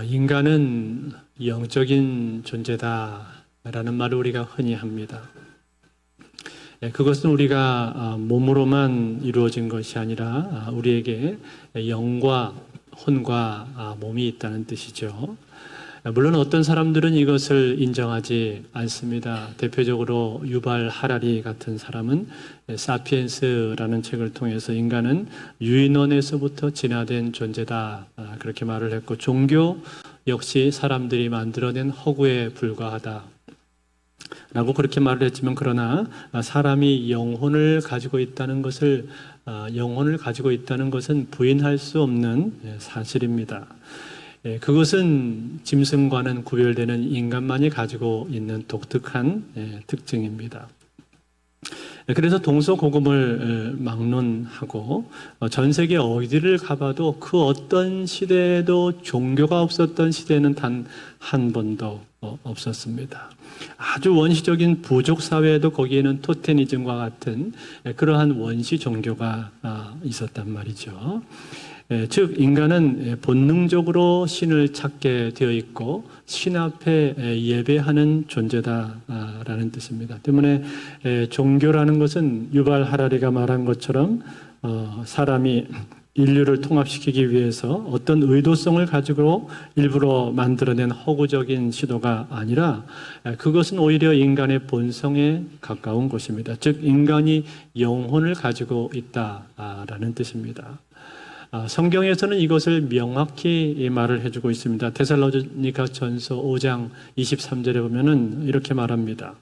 인간은 영적인 존재다라는 말을 우리가 흔히 합니다. 그것은 우리가 몸으로만 이루어진 것이 아니라 우리에게 영과 혼과 몸이 있다는 뜻이죠. 물론 어떤 사람들은 이것을 인정하지 않습니다. 대표적으로 유발 하라리 같은 사람은 사피엔스라는 책을 통해서 인간은 유인원에서부터 진화된 존재다 그렇게 말을 했고, 종교 역시 사람들이 만들어낸 허구에 불과하다 라고 그렇게 말을 했지만, 그러나 사람이 영혼을 가지고 있다는 것은 부인할 수 없는 사실입니다. 그것은 짐승과는 구별되는 인간만이 가지고 있는 독특한 특징입니다. 그래서 동서고금을 막론하고 전 세계 어디를 가봐도 그 어떤 시대에도 종교가 없었던 시대는 단 한 번도 없었습니다. 아주 원시적인 부족 사회에도 거기에는 토테니즘과 같은 그러한 원시 종교가 있었단 말이죠. 즉 인간은 본능적으로 신을 찾게 되어 있고 신 앞에 예배하는 존재다라는 뜻입니다. 때문에 종교라는 것은 유발 하라리가 말한 것처럼 사람이 인류를 통합시키기 위해서 어떤 의도성을 가지고 일부러 만들어낸 허구적인 시도가 아니라, 그것은 오히려 인간의 본성에 가까운 것입니다. 즉 인간이 영혼을 가지고 있다라는 뜻입니다. 성경에서는 이것을 명확히 말을 해주고 있습니다. 데살로니가 전서 5장 23절에 보면은 이렇게 말합니다.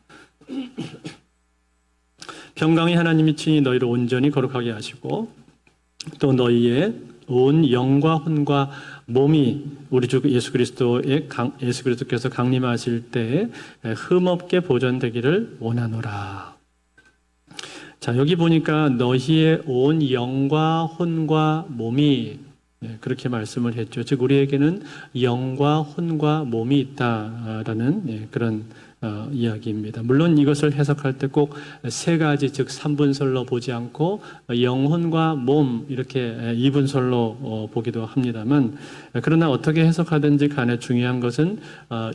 평강의 하나님이 친히 너희를 온전히 거룩하게 하시고 또 너희의 온 영과 혼과 몸이 우리 주 예수 그리스도께서 강림하실 때에 흠없게 보존되기를 원하노라. 자, 여기 보니까 너희의 온 영과 혼과 몸이 그렇게 말씀을 했죠. 즉 우리에게는 영과 혼과 몸이 있다라는 그런 이야기입니다. 물론 이것을 해석할 때 꼭 세 가지, 즉 3분설로 보지 않고 영혼과 몸 이렇게 2분설로 보기도 합니다만, 그러나 어떻게 해석하든지 간에 중요한 것은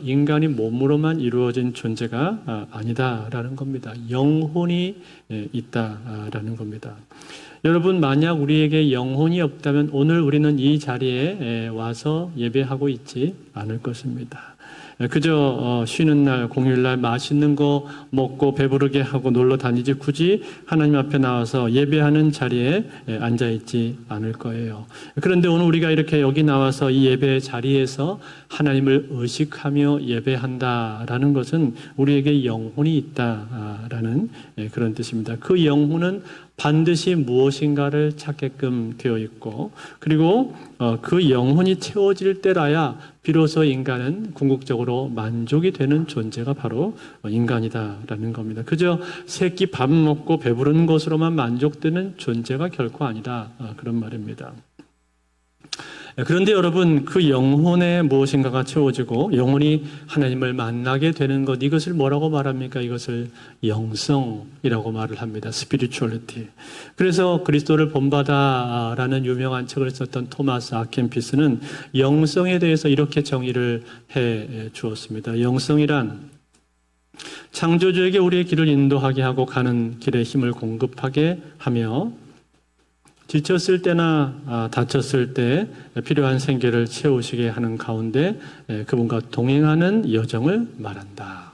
인간이 몸으로만 이루어진 존재가 아니다라는 겁니다. 영혼이 있다라는 겁니다. 여러분, 만약 우리에게 영혼이 없다면 오늘 우리는 이 자리에 와서 예배하고 있지 않을 것입니다. 그저 쉬는 날, 공휴일날 맛있는 거 먹고 배부르게 하고 놀러 다니지 굳이 하나님 앞에 나와서 예배하는 자리에 앉아있지 않을 거예요. 그런데 오늘 우리가 이렇게 여기 나와서 이 예배 자리에서 하나님을 의식하며 예배한다라는 것은 우리에게 영혼이 있다라는 그런 뜻입니다. 그 영혼은 반드시 무엇인가를 찾게끔 되어 있고, 그리고 그 영혼이 채워질 때라야 비로소 인간은 궁극적으로 만족이 되는 존재가 바로 인간이다라는 겁니다. 그저 새끼 밥 먹고 배부른 것으로만 만족되는 존재가 결코 아니다, 그런 말입니다. 그런데 여러분, 그 영혼에 무엇인가가 채워지고 영혼이 하나님을 만나게 되는 것, 이것을 뭐라고 말합니까? 이것을 영성이라고 말을 합니다. spirituality. 그래서 그리스도를 본받아라는 유명한 책을 썼던 토마스 아켄피스는 영성에 대해서 이렇게 정의를 해 주었습니다. 영성이란 창조주에게 우리의 길을 인도하게 하고 가는 길에 힘을 공급하게 하며 지쳤을 때나 다쳤을 때 필요한 생계를 채우시게 하는 가운데 그분과 동행하는 여정을 말한다.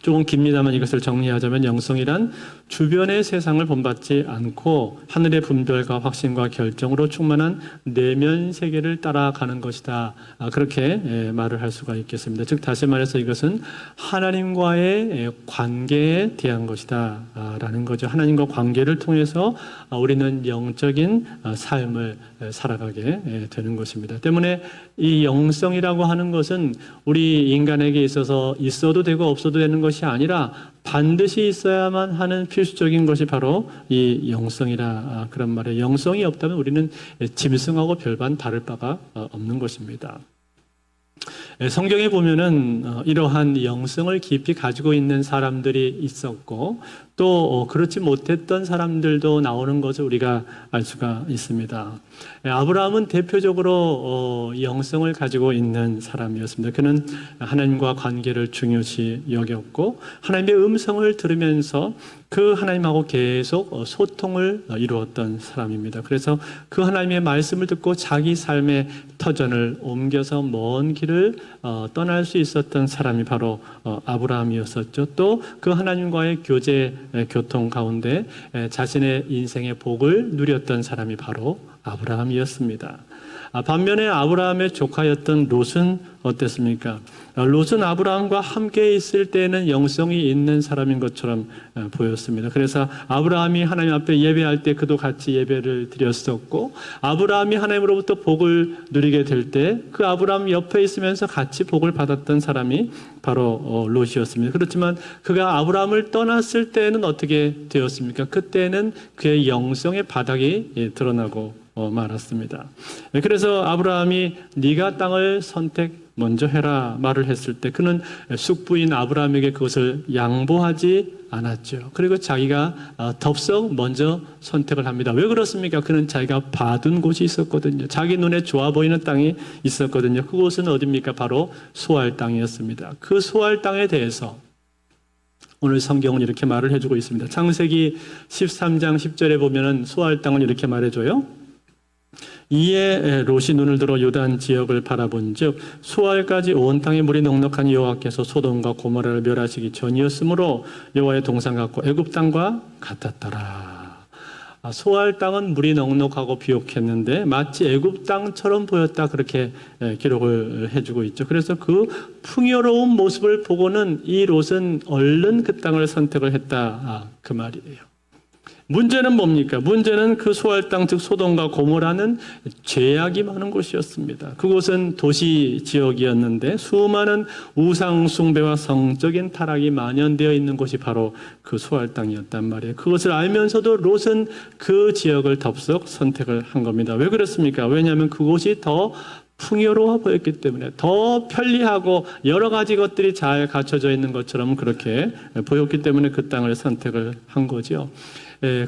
조금 깁니다만 이것을 정리하자면 영성이란 주변의 세상을 본받지 않고 하늘의 분별과 확신과 결정으로 충만한 내면 세계를 따라가는 것이다. 그렇게 말을 할 수가 있겠습니다. 즉 다시 말해서 이것은 하나님과의 관계에 대한 것이다 라는 거죠. 하나님과 관계를 통해서 우리는 영적인 삶을 살아가게 되는 것입니다. 때문에 이 영성이라고 하는 것은 우리 인간에게 있어서 있어도 되고 없어도 되는 것이 아니라 반드시 있어야만 하는 필수적인 것이 바로 이 영성이라 그런 말이에요. 영성이 없다면 우리는 짐승하고 별반 다를 바가 없는 것입니다. 성경에 보면은 이러한 영성을 깊이 가지고 있는 사람들이 있었고 또 그렇지 못했던 사람들도 나오는 것을 우리가 알 수가 있습니다. 아브라함은 대표적으로 영성을 가지고 있는 사람이었습니다. 그는 하나님과 관계를 중요시 여겼고 하나님의 음성을 들으면서 그 하나님하고 계속 소통을 이루었던 사람입니다. 그래서 그 하나님의 말씀을 듣고 자기 삶의 터전을 옮겨서 먼 길을 떠날 수 있었던 사람이 바로 아브라함이었었죠. 또 그 하나님과의 교통 가운데 자신의 인생의 복을 누렸던 사람이 바로 아브라함이었습니다. 반면에 아브라함의 조카였던 롯은 어땠습니까? 롯은 아브라함과 함께 있을 때는 영성이 있는 사람인 것처럼 보였습니다. 그래서 아브라함이 하나님 앞에 예배할 때 그도 같이 예배를 드렸었고 아브라함이 하나님으로부터 복을 누리게 될 때 그 아브라함 옆에 있으면서 같이 복을 받았던 사람이 바로 롯이었습니다. 그렇지만 그가 아브라함을 떠났을 때는 어떻게 되었습니까? 그때는 그의 영성의 바닥이 드러나고 말았습니다. 그래서 아브라함이 네가 땅을 선택 먼저 해라 말을 했을 때 그는 숙부인 아브라함에게 그것을 양보하지 않았죠. 그리고 자기가 덥석 먼저 선택을 합니다. 왜 그렇습니까? 그는 자기가 봐둔 곳이 있었거든요. 자기 눈에 좋아 보이는 땅이 있었거든요. 그곳은 어디입니까? 바로 소알 땅이었습니다. 그 소알 땅에 대해서 오늘 성경은 이렇게 말을 해주고 있습니다. 창세기 13장 10절에 보면은 소알 땅을 이렇게 말해줘요. 이에 롯이 눈을 들어 요단 지역을 바라본즉 소알까지 온 땅에 물이 넉넉하니 여호와께서 소돔과 고모라를 멸하시기 전이었으므로 여호와의 동산 같고 애굽 땅과 같았더라. 소알 땅은 물이 넉넉하고 비옥했는데 마치 애굽 땅처럼 보였다 그렇게 기록을 해주고 있죠. 그래서 그 풍요로운 모습을 보고는 이 롯은 얼른 그 땅을 선택을 했다 그 말이에요. 문제는 뭡니까? 문제는 그 소알 땅 즉 소돔과 고모라는 죄악이 많은 곳이었습니다. 그곳은 도시 지역이었는데 수많은 우상 숭배와 성적인 타락이 만연되어 있는 곳이 바로 그 소알 땅이었단 말이에요. 그것을 알면서도 롯은 그 지역을 덥석 선택을 한 겁니다. 왜 그렇습니까? 왜냐하면 그곳이 더 풍요로워 보였기 때문에 더 편리하고 여러 가지 것들이 잘 갖춰져 있는 것처럼 그렇게 보였기 때문에 그 땅을 선택을 한 거죠.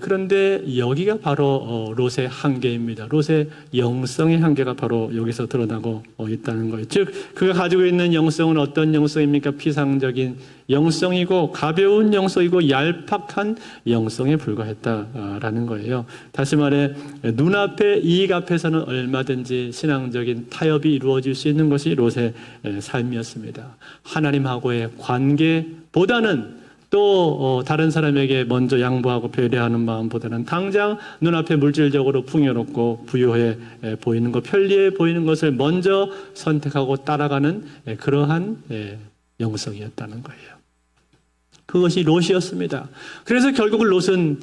그런데 여기가 바로 롯의 한계입니다. 롯의 영성의 한계가 바로 여기서 드러나고 있다는 거예요. 즉 그가 가지고 있는 영성은 어떤 영성입니까? 피상적인 영성이고 가벼운 영성이고 얄팍한 영성에 불과했다라는 거예요. 다시 말해 눈앞의 이익 앞에서는 얼마든지 신앙적인 타협이 이루어질 수 있는 것이 롯의 삶이었습니다. 하나님하고의 관계보다는 또 다른 사람에게 먼저 양보하고 배려하는 마음보다는 당장 눈앞에 물질적으로 풍요롭고 부유해 보이는 것, 편리해 보이는 것을 먼저 선택하고 따라가는 그러한 영성이었다는 거예요. 그것이 롯이었습니다. 그래서 결국 롯은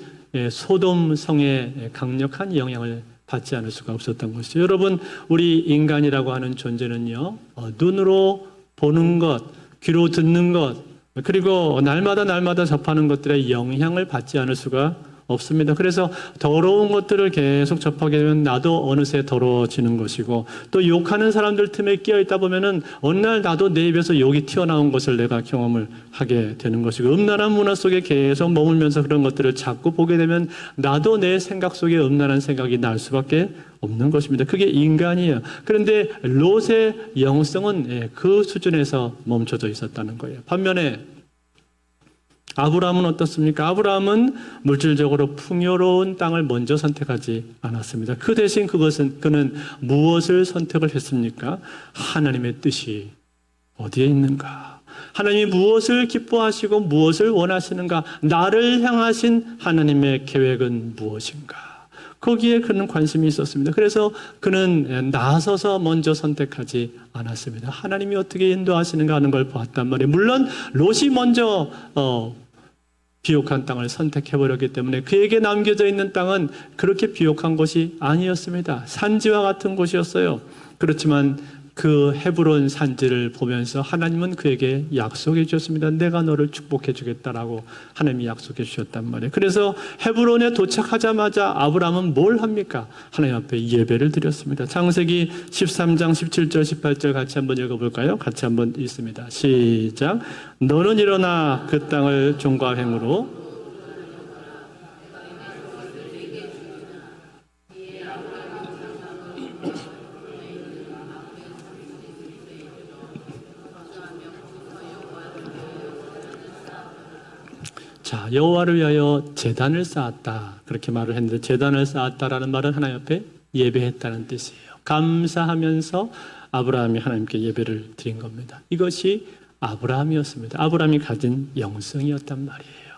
소돔 성의 강력한 영향을 받지 않을 수가 없었던 것이죠. 여러분, 우리 인간이라고 하는 존재는요, 눈으로 보는 것, 귀로 듣는 것, 그리고 날마다 접하는 것들의 영향을 받지 않을 수가 없습니다. 그래서 더러운 것들을 계속 접하게 되면 나도 어느새 더러워지는 것이고 또 욕하는 사람들 틈에 끼어 있다 보면은 어느 날 나도 내 입에서 욕이 튀어나온 것을 내가 경험을 하게 되는 것이고 음란한 문화 속에 계속 머물면서 그런 것들을 자꾸 보게 되면 나도 내 생각 속에 음란한 생각이 날 수밖에 없는 것입니다. 그게 인간이에요. 그런데 롯의 영성은 그 수준에서 멈춰져 있었다는 거예요. 반면에 아브라함은 어떻습니까? 아브라함은 물질적으로 풍요로운 땅을 먼저 선택하지 않았습니다. 그 대신 그는 무엇을 선택을 했습니까? 하나님의 뜻이 어디에 있는가? 하나님이 무엇을 기뻐하시고 무엇을 원하시는가? 나를 향하신 하나님의 계획은 무엇인가? 거기에 그는 관심이 있었습니다. 그래서 그는 나서서 먼저 선택하지 않았습니다. 하나님이 어떻게 인도하시는가 하는 걸 봤단 말이에요. 물론 롯이 먼저 비옥한 땅을 선택해버렸기 때문에 그에게 남겨져 있는 땅은 그렇게 비옥한 곳이 아니었습니다. 산지와 같은 곳이었어요. 그렇지만 그 헤브론 산지를 보면서 하나님은 그에게 약속해 주셨습니다. 내가 너를 축복해 주겠다라고 하나님이 약속해 주셨단 말이에요. 그래서 헤브론에 도착하자마자 아브라함은 뭘 합니까? 하나님 앞에 예배를 드렸습니다. 창세기 13장 17절 18절 같이 한번 읽어볼까요? 같이 한번 읽습니다. 시작. 너는 일어나 그 땅을 종과 행으로 자, 여호와를 위하여 제단을 쌓았다. 그렇게 말을 했는데 제단을 쌓았다라는 말은 하나님 앞에 예배했다는 뜻이에요. 감사하면서 아브라함이 하나님께 예배를 드린 겁니다. 이것이 아브라함이었습니다. 아브라함이 가진 영성이었단 말이에요.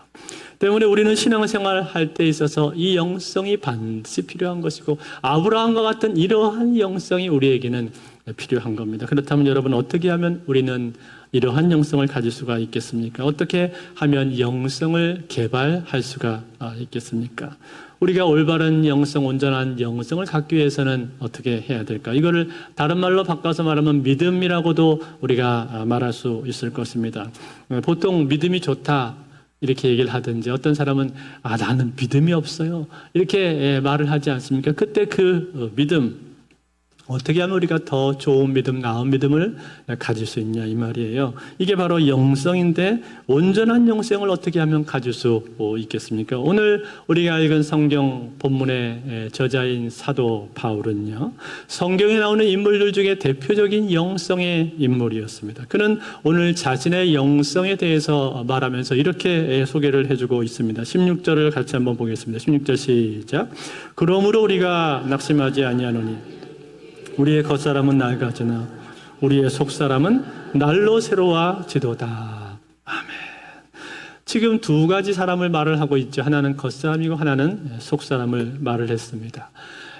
때문에 우리는 신앙생활 할 때 있어서 이 영성이 반드시 필요한 것이고 아브라함과 같은 이러한 영성이 우리에게는 필요한 겁니다. 그렇다면 여러분 어떻게 하면 우리는 이러한 영성을 가질 수가 있겠습니까? 어떻게 하면 영성을 개발할 수가 있겠습니까? 우리가 올바른 영성, 온전한 영성을 갖기 위해서는 어떻게 해야 될까? 이거를 다른 말로 바꿔서 말하면 믿음이라고도 우리가 말할 수 있을 것입니다. 보통 믿음이 좋다 이렇게 얘기를 하든지 어떤 사람은 나는 믿음이 없어요 이렇게 말을 하지 않습니까? 그때 그 믿음 어떻게 하면 우리가 더 좋은 믿음, 나은 믿음을 가질 수 있냐 이 말이에요. 이게 바로 영성인데 온전한 영성을 어떻게 하면 가질 수 있겠습니까? 오늘 우리가 읽은 성경 본문의 저자인 사도 바울은요. 성경에 나오는 인물들 중에 대표적인 영성의 인물이었습니다. 그는 오늘 자신의 영성에 대해서 말하면서 이렇게 소개를 해주고 있습니다. 16절을 같이 한번 보겠습니다. 16절 시작. 그러므로 우리가 낙심하지 아니하노니 우리의 겉사람은 낡아지나 우리의 속사람은 날로 새로워지도다. 아멘. 지금 두 가지 사람을 말을 하고 있죠. 하나는 겉사람이고 하나는 속사람을 말을 했습니다.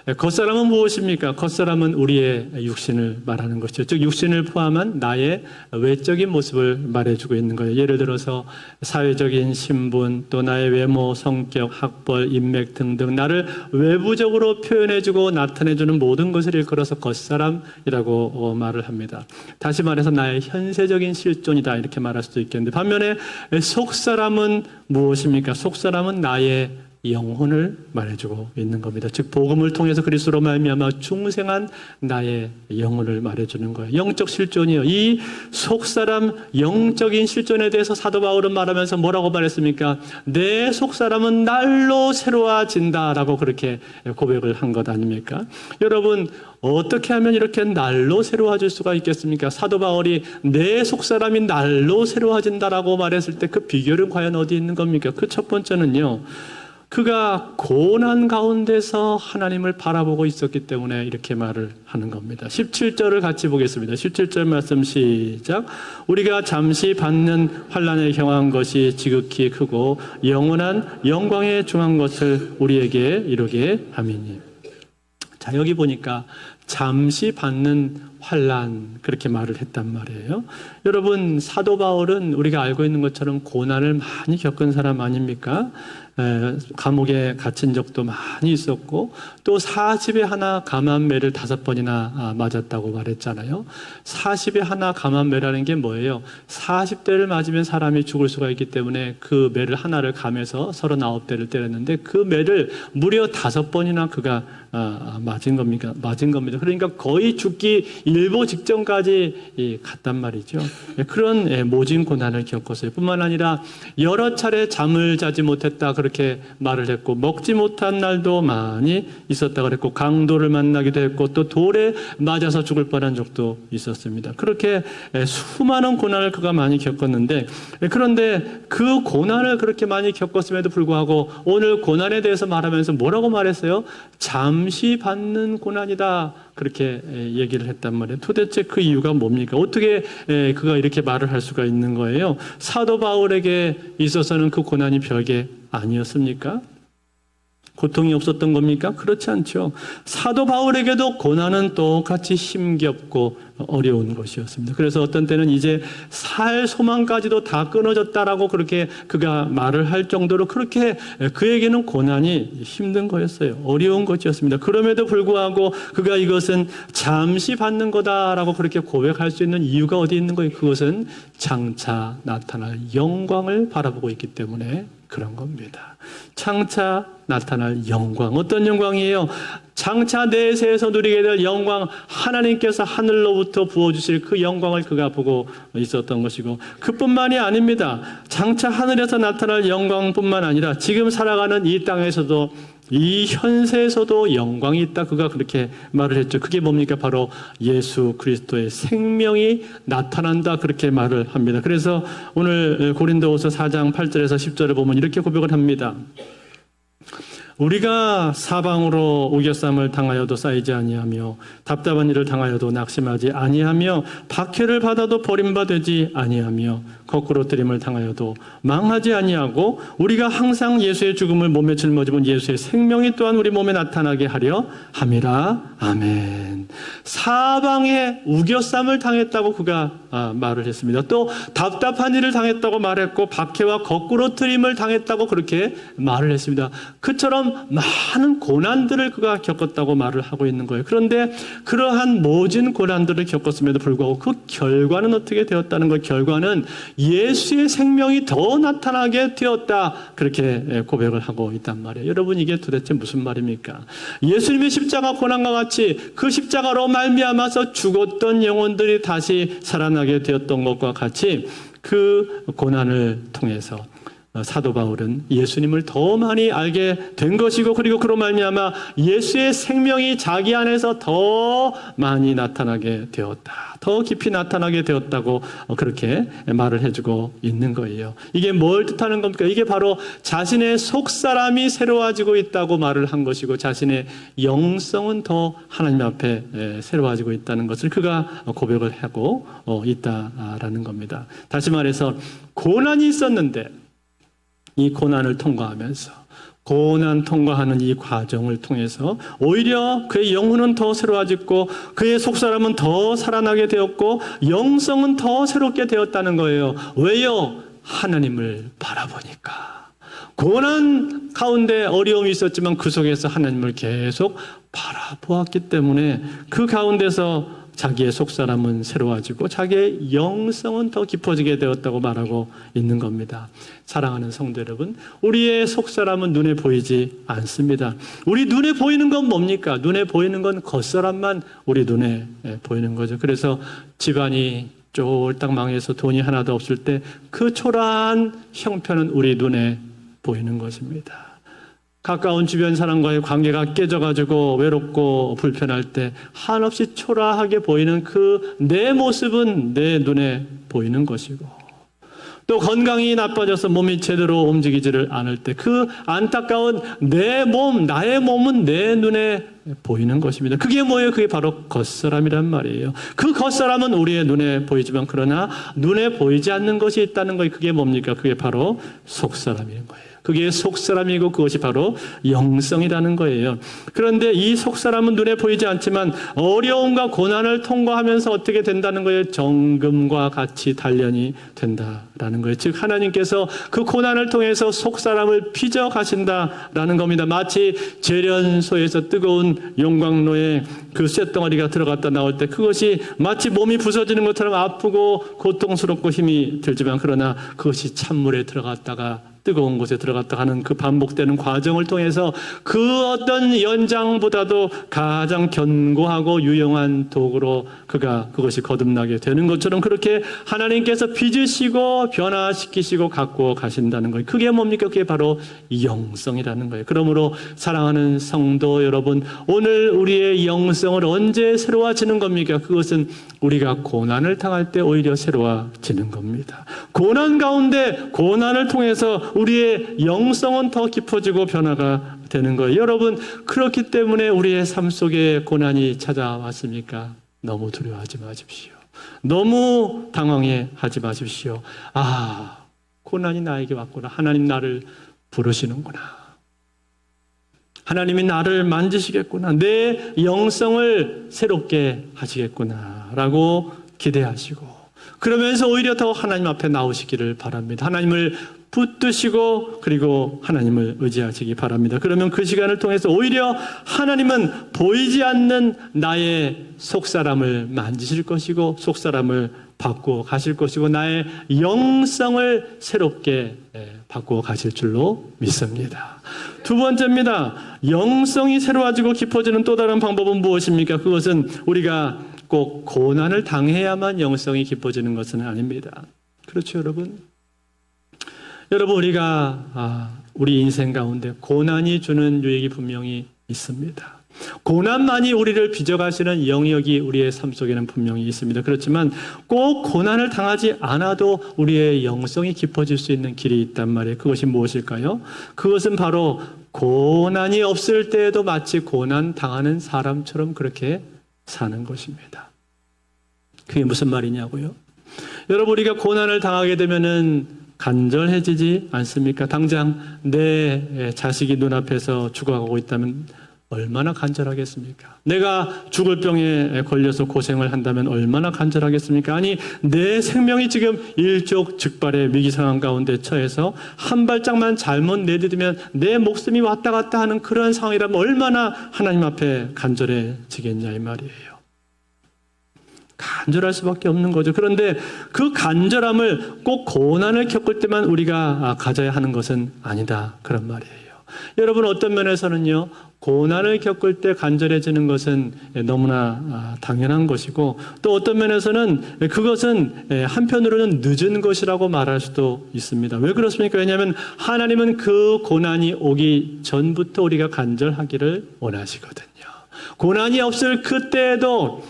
겉사람은 무엇입니까? 겉사람은 우리의 육신을 말하는 것이죠. 즉 육신을 포함한 나의 외적인 모습을 말해주고 있는 거예요. 예를 들어서 사회적인 신분, 또 나의 외모, 성격, 학벌, 인맥 등등 나를 외부적으로 표현해주고 나타내주는 모든 것을 일컬어서 겉사람이라고 말을 합니다. 다시 말해서 나의 현세적인 실존이다 이렇게 말할 수도 있겠는데 반면에 속사람은 무엇입니까? 속사람은 나의 영혼을 말해주고 있는 겁니다. 즉 복음을 통해서 그리스도로 말미암아 중생한 나의 영혼을 말해주는 거예요. 영적 실존이요. 이 속사람 영적인 실존에 대해서 사도 바울은 말하면서 뭐라고 말했습니까? 내 속사람은 날로 새로워진다라고 그렇게 고백을 한 것 아닙니까? 여러분 어떻게 하면 이렇게 날로 새로워질 수가 있겠습니까? 사도 바울이 내 속사람이 날로 새로워진다라고 말했을 때 그 비결은 과연 어디 있는 겁니까? 그 첫 번째는요. 그가 고난 가운데서 하나님을 바라보고 있었기 때문에 이렇게 말을 하는 겁니다. 17절을 같이 보겠습니다. 17절 말씀 시작. 우리가 잠시 받는 환난에 경한 것이 지극히 크고 영원한 영광에 중한 것을 우리에게 이루게 함이니. 자, 여기 보니까 잠시 받는 환난 그렇게 말을 했단 말이에요. 여러분 사도 바울은 우리가 알고 있는 것처럼 고난을 많이 겪은 사람 아닙니까? 감옥에 갇힌 적도 많이 있었고 또 40에 하나 감한매를 5번이나 맞았다고 말했잖아요. 40에 하나 감한매라는 게 뭐예요? 40대를 맞으면 사람이 죽을 수가 있기 때문에 그 매를 하나를 감해서 39대를 때렸는데 그 매를 무려 5번이나 그가 맞은 겁니다. 그러니까 거의 죽기 일보 직전까지 갔단 말이죠. 그런 모진 고난을 겪었어요. 뿐만 아니라 여러 차례 잠을 자지 못했다 그렇게 말을 했고 먹지 못한 날도 많이 있었다 그랬고 강도를 만나기도 했고 또 돌에 맞아서 죽을 뻔한 적도 있었습니다. 그렇게 수많은 고난을 그가 많이 겪었는데 그런데 그 고난을 그렇게 많이 겪었음에도 불구하고 오늘 고난에 대해서 말하면서 뭐라고 말했어요? 잠시 받는 고난이다 그렇게 얘기를 했단 말이에요. 도대체 그 이유가 뭡니까? 어떻게 그가 이렇게 말을 할 수가 있는 거예요? 사도 바울에게 있어서는 그 고난이 별게 아니었습니까? 고통이 없었던 겁니까? 그렇지 않죠. 사도 바울에게도 고난은 똑같이 힘겹고 어려운 것이었습니다. 그래서 어떤 때는 이제 살 소망까지도 다 끊어졌다라고 그렇게 그가 말을 할 정도로 그렇게 그에게는 고난이 힘든 거였어요. 어려운 것이었습니다. 그럼에도 불구하고 그가 이것은 잠시 받는 거다라고 그렇게 고백할 수 있는 이유가 어디 있는 거예요? 그것은 장차 나타날 영광을 바라보고 있기 때문에 그런 겁니다. 장차 나타날 영광. 어떤 영광이에요? 장차 내세에서 누리게 될 영광, 하나님께서 하늘로부터 부어주실 그 영광을 그가 보고 있었던 것이고, 그뿐만이 아닙니다. 장차 하늘에서 나타날 영광뿐만 아니라 지금 살아가는 이 땅에서도, 이 현세에서도 영광이 있다. 그가 그렇게 말을 했죠. 그게 뭡니까? 바로 예수 그리스도의 생명이 나타난다. 그렇게 말을 합니다. 그래서 오늘 고린도후서 4장 8절에서 10절을 보면 이렇게 고백을 합니다. 우리가 사방으로 우겨쌈을 당하여도 쌓이지 아니하며 답답한 일을 당하여도 낙심하지 아니하며 박해를 받아도 버림받지 아니하며 거꾸로 뜨림을 당하여도 망하지 아니하고 우리가 항상 예수의 죽음을 몸에 짊어지면 예수의 생명이 또한 우리 몸에 나타나게 하려 함이라. 아멘. 사방에 우겨쌈을 당했다고 그가 말을 했습니다. 또 답답한 일을 당했다고 말했고 박해와 거꾸로 뜨림을 당했다고 그렇게 말을 했습니다. 그처럼 많은 고난들을 그가 겪었다고 말을 하고 있는 거예요. 그런데 그러한 모진 고난들을 겪었음에도 불구하고 그 결과는 어떻게 되었다는 거예요? 결과는 예수의 생명이 더 나타나게 되었다. 그렇게 고백을 하고 있단 말이에요. 여러분, 이게 도대체 무슨 말입니까? 예수님의 십자가 고난과 같이 그 십자가로 말미암아서 죽었던 영혼들이 다시 살아나게 되었던 것과 같이 그 고난을 통해서 사도 바울은 예수님을 더 많이 알게 된 것이고, 그리고 그로 말미암아 예수의 생명이 자기 안에서 더 많이 나타나게 되었다. 더 깊이 나타나게 되었다고 그렇게 말을 해주고 있는 거예요. 이게 뭘 뜻하는 겁니까? 이게 바로 자신의 속사람이 새로워지고 있다고 말을 한 것이고, 자신의 영성은 더 하나님 앞에 새로워지고 있다는 것을 그가 고백을 하고 있다라는 겁니다. 다시 말해서 고난이 있었는데 이 고난을 통과하면서, 고난 통과하는 이 과정을 통해서 오히려 그의 영혼은 더 새로워졌고 그의 속사람은 더 살아나게 되었고 영성은 더 새롭게 되었다는 거예요. 왜요? 하나님을 바라보니까. 고난 가운데 어려움이 있었지만 그 속에서 하나님을 계속 바라보았기 때문에 그 가운데서 자기의 속사람은 새로워지고 자기의 영성은 더 깊어지게 되었다고 말하고 있는 겁니다. 사랑하는 성도 여러분, 우리의 속사람은 눈에 보이지 않습니다. 우리 눈에 보이는 건 뭡니까? 눈에 보이는 건 겉사람만 우리 눈에 보이는 거죠. 그래서 집안이 쫄딱 망해서 돈이 하나도 없을 때 그 초라한 형편은 우리 눈에 보이는 것입니다. 가까운 주변 사람과의 관계가 깨져가지고 외롭고 불편할 때 한없이 초라하게 보이는 그 내 모습은 내 눈에 보이는 것이고, 또 건강이 나빠져서 몸이 제대로 움직이지를 않을 때 그 안타까운 내 몸, 나의 몸은 내 눈에 보이는 것입니다. 그게 뭐예요? 그게 바로 겉사람이란 말이에요. 그 겉사람은 우리의 눈에 보이지만 그러나 눈에 보이지 않는 것이 있다는 거예요. 그게 뭡니까? 그게 바로 속사람인 거예요. 그게 속사람이고 그것이 바로 영성이라는 거예요. 그런데 이 속사람은 눈에 보이지 않지만 어려움과 고난을 통과하면서 어떻게 된다는 거예요? 정금과 같이 단련이 된다라는 거예요. 즉 하나님께서 그 고난을 통해서 속사람을 빚어 가신다라는 겁니다. 마치 재련소에서 뜨거운 용광로에 그 쇳덩어리가 들어갔다 나올 때 그것이 마치 몸이 부서지는 것처럼 아프고 고통스럽고 힘이 들지만, 그러나 그것이 찬물에 들어갔다가 뜨거운 곳에 들어갔다 하는 그 반복되는 과정을 통해서 그 어떤 연장보다도 가장 견고하고 유용한 도구로 그것이 거듭나게 되는 것처럼 그렇게 하나님께서 빚으시고 변화시키시고 갖고 가신다는 거예요. 그게 뭡니까? 그게 바로 영성이라는 거예요. 그러므로 사랑하는 성도 여러분, 오늘 우리의 영성을 언제 새로워지는 겁니까? 그것은 우리가 고난을 당할 때 오히려 새로워지는 겁니다. 고난 가운데 고난을 통해서 우리의 영성은 더 깊어지고 변화가 되는 거예요. 여러분, 그렇기 때문에 우리의 삶 속에 고난이 찾아왔습니까? 너무 두려워하지 마십시오. 너무 당황해하지 마십시오. 고난이 나에게 왔구나. 하나님 나를 부르시는구나. 하나님이 나를 만지시겠구나. 내 영성을 새롭게 하시겠구나. 라고 기대하시고 그러면서 오히려 더 하나님 앞에 나오시기를 바랍니다. 하나님을 붙드시고 그리고 하나님을 의지하시기 바랍니다. 그러면 그 시간을 통해서 오히려 하나님은 보이지 않는 나의 속사람을 만지실 것이고 속사람을 바꾸어 가실 것이고 나의 영성을 새롭게 바꾸어 가실 줄로 믿습니다. 두 번째입니다. 영성이 새로워지고 깊어지는 또 다른 방법은 무엇입니까? 그것은 우리가 꼭 고난을 당해야만 영성이 깊어지는 것은 아닙니다. 그렇죠, 여러분? 여러분, 우리가 우리 인생 가운데 고난이 주는 유익이 분명히 있습니다. 고난만이 우리를 빚어가시는 영역이 우리의 삶 속에는 분명히 있습니다. 그렇지만 꼭 고난을 당하지 않아도 우리의 영성이 깊어질 수 있는 길이 있단 말이에요. 그것이 무엇일까요? 그것은 바로 고난이 없을 때에도 마치 고난 당하는 사람처럼 그렇게 사는 것입니다. 그게 무슨 말이냐고요? 여러분, 우리가 고난을 당하게 되면은 간절해지지 않습니까? 당장 내 자식이 눈앞에서 죽어가고 있다면 얼마나 간절하겠습니까? 내가 죽을 병에 걸려서 고생을 한다면 얼마나 간절하겠습니까? 아니, 내 생명이 지금 일촉즉발의 위기 상황 가운데 처해서 한 발짝만 잘못 내디디면 내 목숨이 왔다 갔다 하는 그런 상황이라면 얼마나 하나님 앞에 간절해지겠냐 이 말이에요. 간절할 수밖에 없는 거죠. 그런데 그 간절함을 꼭 고난을 겪을 때만 우리가 가져야 하는 것은 아니다. 그런 말이에요. 여러분, 어떤 면에서는요, 고난을 겪을 때 간절해지는 것은 너무나 당연한 것이고 또 어떤 면에서는 그것은 한편으로는 늦은 것이라고 말할 수도 있습니다. 왜 그렇습니까? 왜냐하면 하나님은 그 고난이 오기 전부터 우리가 간절하기를 원하시거든요. 고난이 없을 그때에도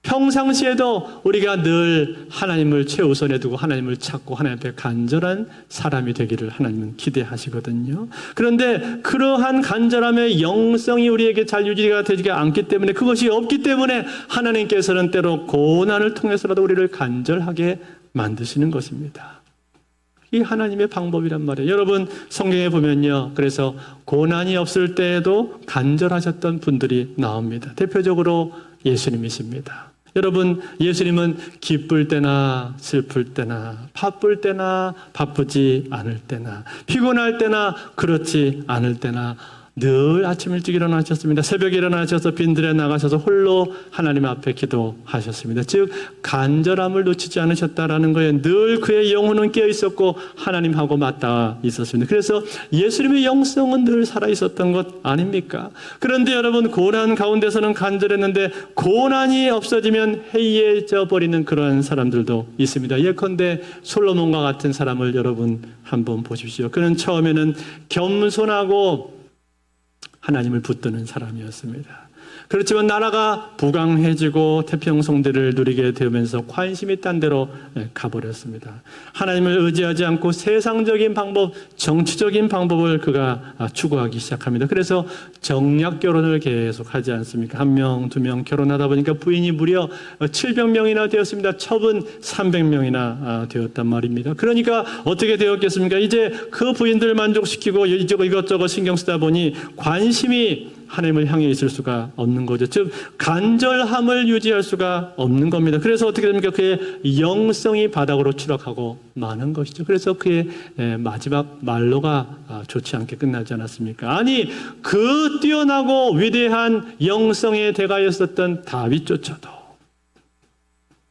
평상시에도 우리가 늘 하나님을 최우선에 두고 하나님을 찾고 하나님 앞에 간절한 사람이 되기를 하나님은 기대하시거든요. 그런데 그러한 간절함의 영성이 우리에게 잘 유지가 되지 않기 때문에 그것이 없기 때문에 하나님께서는 때로 고난을 통해서라도 우리를 간절하게 만드시는 것입니다. 이 하나님의 방법이란 말이에요. 여러분, 성경에 보면요. 그래서 고난이 없을 때에도 간절하셨던 분들이 나옵니다. 대표적으로 예수님이십니다. 여러분, 예수님은 기쁠 때나 슬플 때나 바쁠 때나 바쁘지 않을 때나 피곤할 때나 그렇지 않을 때나 늘 아침 일찍 일어나셨습니다. 새벽에 일어나셔서 빈들에 나가셔서 홀로 하나님 앞에 기도하셨습니다. 즉 간절함을 놓치지 않으셨다라는 거예요. 늘 그의 영혼은 깨어 있었고 하나님하고 맞닿아 있었습니다. 그래서 예수님의 영성은 늘 살아 있었던 것 아닙니까? 그런데 여러분, 고난 가운데서는 간절했는데 고난이 없어지면 해이해져 버리는 그러한 사람들도 있습니다. 예컨대 솔로몬과 같은 사람을 여러분 한번 보십시오. 그는 처음에는 겸손하고 하나님을 붙드는 사람이었습니다. 그렇지만 나라가 부강해지고 태평성대를 누리게 되면서 관심이 딴 데로 가버렸습니다. 하나님을 의지하지 않고 세상적인 방법, 정치적인 방법을 그가 추구하기 시작합니다. 그래서 정략 결혼을 계속 하지 않습니까? 1명, 2명 결혼하다 보니까 부인이 무려 700명이나 되었습니다. 첩은 300명이나 되었단 말입니다. 그러니까 어떻게 되었겠습니까? 이제 그 부인들 만족시키고 이것저것 신경 쓰다 보니 관심이 하나님을 향해 있을 수가 없는 거죠. 즉 간절함을 유지할 수가 없는 겁니다. 그래서 어떻게 됩니까? 그의 영성이 바닥으로 추락하고 마는 것이죠. 그래서 그의 마지막 말로가 좋지 않게 끝나지 않았습니까? 아니, 그 뛰어나고 위대한 영성의 대가였었던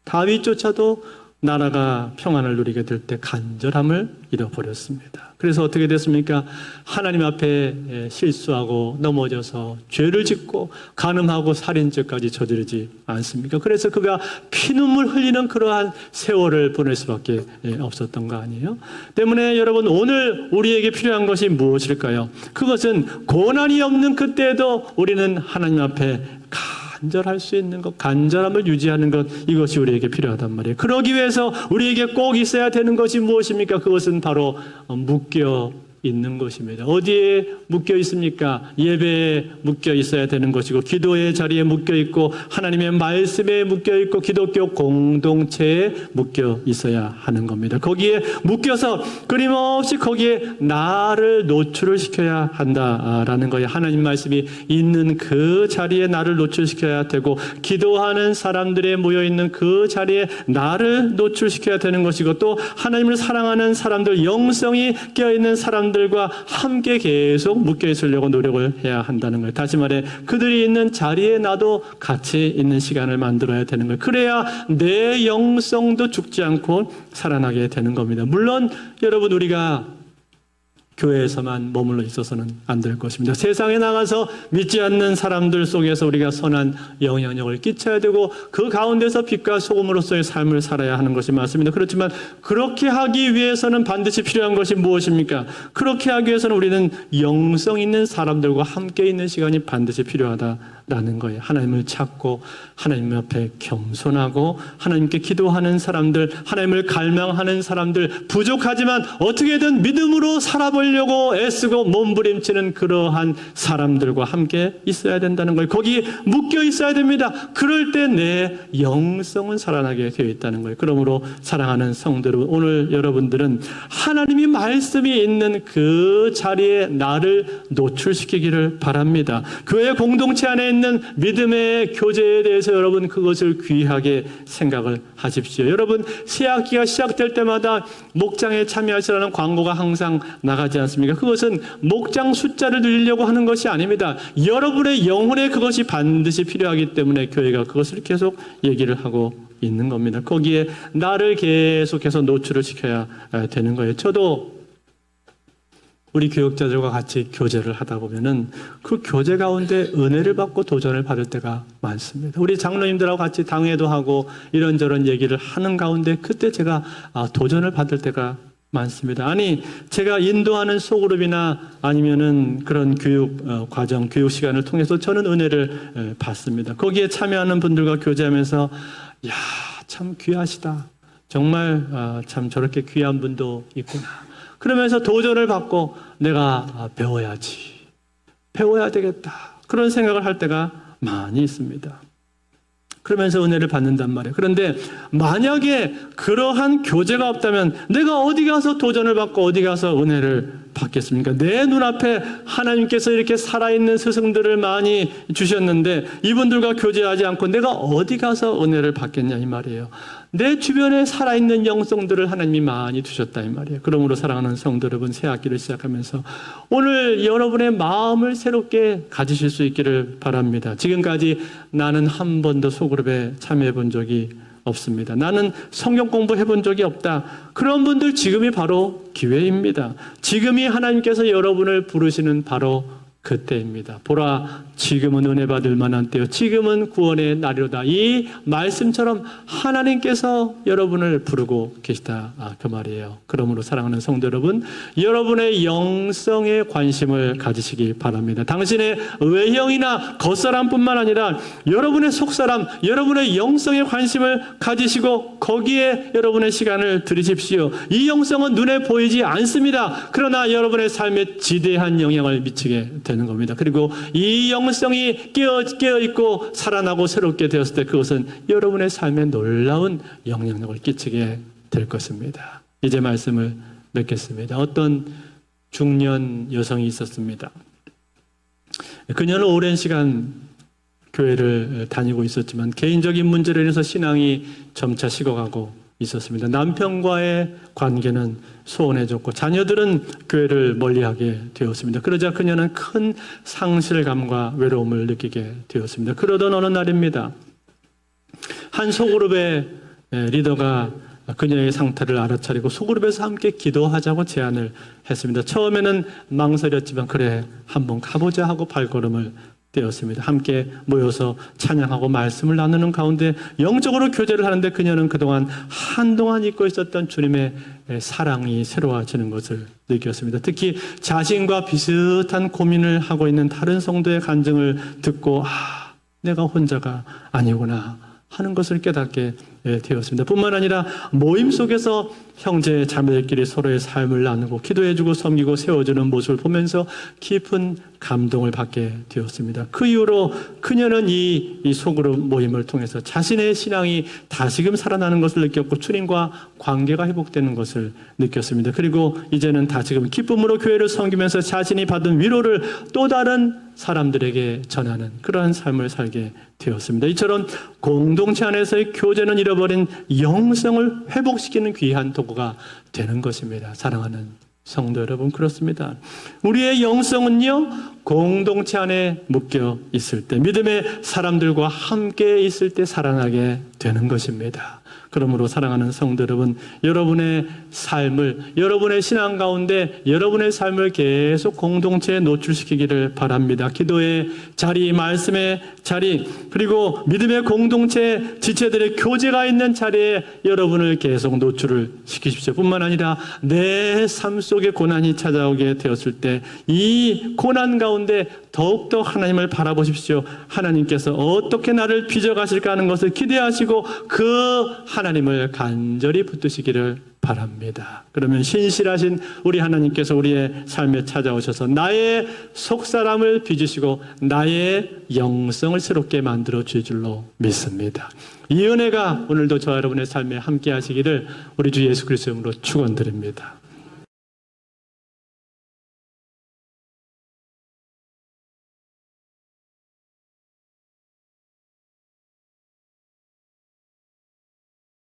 다윗조차도 나라가 평안을 누리게 될 때 간절함을 잃어버렸습니다. 그래서 어떻게 됐습니까? 하나님 앞에 실수하고 넘어져서 죄를 짓고 간음하고 살인죄까지 저지르지 않습니까? 그래서 그가 피눈물 흘리는 그러한 세월을 보낼 수밖에 없었던 거 아니에요? 때문에 여러분, 오늘 우리에게 필요한 것이 무엇일까요? 그것은 고난이 없는 그때에도 우리는 하나님 앞에 간절할 수 있는 것, 간절함을 유지하는 것, 이것이 우리에게 필요하단 말이에요. 그러기 위해서 우리에게 꼭 있어야 되는 것이 무엇입니까? 그것은 바로 묶여 있는 것입니다. 어디에 묶여 있습니까? 예배에 묶여 있어야 되는 것이고, 기도의 자리에 묶여 있고, 하나님의 말씀에 묶여 있고, 기독교 공동체에 묶여 있어야 하는 겁니다. 거기에 묶여서 끊임없이 거기에 나를 노출을 시켜야 한다라는 거예요. 하나님 말씀이 있는 그 자리에 나를 노출시켜야 되고, 기도하는 사람들에 모여 있는 그 자리에 나를 노출시켜야 되는 것이고, 또 하나님을 사랑하는 사람들, 영성이 깨어있는 사람들과 함께 계속 묶여 있으려고 노력을 해야 한다는 거예요. 다시 말해 그들이 있는 자리에 나도 같이 있는 시간을 만들어야 되는 거예요. 그래야 내 영성도 죽지 않고 살아나게 되는 겁니다. 물론 여러분, 우리가 교회에서만 머물러 있어서는 안 될 것입니다. 세상에 나가서 믿지 않는 사람들 속에서 우리가 선한 영향력을 끼쳐야 되고, 그 가운데서 빛과 소금으로서의 삶을 살아야 하는 것이 맞습니다. 그렇지만 그렇게 하기 위해서는 반드시 필요한 것이 무엇입니까? 그렇게 하기 위해서는 우리는 영성 있는 사람들과 함께 있는 시간이 반드시 필요하다라는 거예요. 하나님을 찾고 하나님 앞에 겸손하고 하나님께 기도하는 사람들, 하나님을 갈망하는 사람들, 부족하지만 어떻게든 믿음으로 살아보려고 애쓰고 몸부림치는 그러한 사람들과 함께 있어야 된다는 거예요. 거기에 묶여 있어야 됩니다. 그럴 때 내 영성은 살아나게 되어 있다는 거예요. 그러므로 사랑하는 성도 여러분, 오늘 여러분들은 하나님이 말씀이 있는 그 자리에 나를 노출시키기를 바랍니다. 교회 공동체 안에 있는 믿음의 교제에 대해서 여러분 그것을 귀하게 생각을 하십시오. 여러분, 새학기가 시작될 때마다 목장에 참여하시라는 광고가 항상 나가지 않습니까? 그것은 목장 숫자를 늘리려고 하는 것이 아닙니다. 여러분의 영혼에 그것이 반드시 필요하기 때문에 교회가 그것을 계속 얘기를 하고 있는 겁니다. 거기에 나를 계속해서 노출을 시켜야 되는 거예요. 저도 우리 교육자들과 같이 교제를 하다 보면은 그 교제 가운데 은혜를 받고 도전을 받을 때가 많습니다. 우리 장로님들하고 같이 당회도 하고 이런저런 얘기를 하는 가운데 그때 제가 도전을 받을 때가 많습니다. 아니, 제가 인도하는 소그룹이나 아니면은 그런 교육 과정, 교육 시간을 통해서 저는 은혜를 받습니다. 거기에 참여하는 분들과 교제하면서 야, 참 귀하시다. 정말 참 저렇게 귀한 분도 있구나. 그러면서 도전을 받고 내가 배워야 되겠다. 그런 생각을 할 때가 많이 있습니다. 그러면서 은혜를 받는단 말이에요. 그런데 만약에 그러한 교제가 없다면 내가 어디 가서 도전을 받고 어디 가서 은혜를 받겠습니까? 내 눈앞에 하나님께서 이렇게 살아있는 스승들을 많이 주셨는데 이분들과 교제하지 않고 내가 어디 가서 은혜를 받겠냐 이 말이에요. 내 주변에 살아있는 영성들을 하나님이 많이 두셨다 이 말이에요. 그러므로 사랑하는 성도 여러분, 새 학기를 시작하면서 오늘 여러분의 마음을 새롭게 가지실 수 있기를 바랍니다. 지금까지 나는 한 번도 소그룹에 참여해 본 적이 없습니다. 나는 성경 공부해 본 적이 없다. 그런 분들 지금이 바로 기회입니다. 지금이 하나님께서 여러분을 부르시는 바로 그때입니다. 보라, 지금은 은혜 받을 만한 때요, 지금은 구원의 날이로다. 이 말씀처럼 하나님께서 여러분을 부르고 계시다, 그 말이에요. 그러므로 사랑하는 성도 여러분, 여러분의 영성에 관심을 가지시기 바랍니다. 당신의 외형이나 겉사람뿐만 아니라 여러분의 속사람, 여러분의 영성에 관심을 가지시고 거기에 여러분의 시간을 들이십시오. 이 영성은 눈에 보이지 않습니다. 그러나 여러분의 삶에 지대한 영향을 미치게 되는 겁니다. 그리고 이 영성이 깨어있고 살아나고 새롭게 되었을 때 그것은 여러분의 삶에 놀라운 영향력을 끼치게 될 것입니다. 이제 말씀을 맺겠습니다. 어떤 중년 여성이 있었습니다. 그녀는 오랜 시간 교회를 다니고 있었지만 개인적인 문제로 인해서 신앙이 점차 식어가고 있었습니다. 남편과의 관계는 소원해졌고 자녀들은 교회를 멀리하게 되었습니다. 그러자 그녀는 큰 상실감과 외로움을 느끼게 되었습니다. 그러던 어느 날입니다. 한 소그룹의 리더가 그녀의 상태를 알아차리고 소그룹에서 함께 기도하자고 제안을 했습니다. 처음에는 망설였지만 그래, 한번 가보자 하고 발걸음을 되었습니다. 함께 모여서 찬양하고 말씀을 나누는 가운데 영적으로 교제를 하는데 그녀는 그동안 한동안 잊고 있었던 주님의 사랑이 새로워지는 것을 느꼈습니다. 특히 자신과 비슷한 고민을 하고 있는 다른 성도의 간증을 듣고 내가 혼자가 아니구나 하는 것을 깨닫게 되었습니다. 뿐만 아니라 모임 속에서 형제 자매들끼리 서로의 삶을 나누고 기도해주고 섬기고 세워주는 모습을 보면서 깊은 감동을 받게 되었습니다. 그 이후로 그녀는 이 소그룹 모임을 통해서 자신의 신앙이 다시금 살아나는 것을 느꼈고 주님과 관계가 회복되는 것을 느꼈습니다. 그리고 이제는 다시금 기쁨으로 교회를 섬기면서 자신이 받은 위로를 또 다른 사람들에게 전하는 그러한 삶을 살게 되었습니다. 이처럼 공동체 안에서의 교제는 잃어버린 영성을 회복시키는 귀한 도구가 되는 것입니다. 사랑하는 성도 여러분, 그렇습니다. 우리의 영성은요, 공동체 안에 묶여 있을 때, 믿음의 사람들과 함께 있을 때 살아나게 되는 것입니다. 그러므로 사랑하는 성도 여러분, 여러분의 삶을, 여러분의 신앙 가운데 여러분의 삶을 계속 공동체에 노출시키기를 바랍니다. 기도의 자리, 말씀의 자리, 그리고 믿음의 공동체 지체들의 교제가 있는 자리에 여러분을 계속 노출을 시키십시오. 뿐만 아니라 내 삶 속에 고난이 찾아오게 되었을 때 이 고난 가운데 더욱더 하나님을 바라보십시오. 하나님께서 어떻게 나를 빚어가실까 하는 것을 기대하시고 그 하나님을 간절히 붙드시기를 바랍니다. 그러면 신실하신 우리 하나님께서 우리의 삶에 찾아오셔서 나의 속사람을 빚으시고 나의 영성을 새롭게 만들어 주실 줄로 믿습니다. 이 은혜가 오늘도 저와 여러분의 삶에 함께 하시기를 우리 주 예수 그리스도의 이름으로 축원드립니다.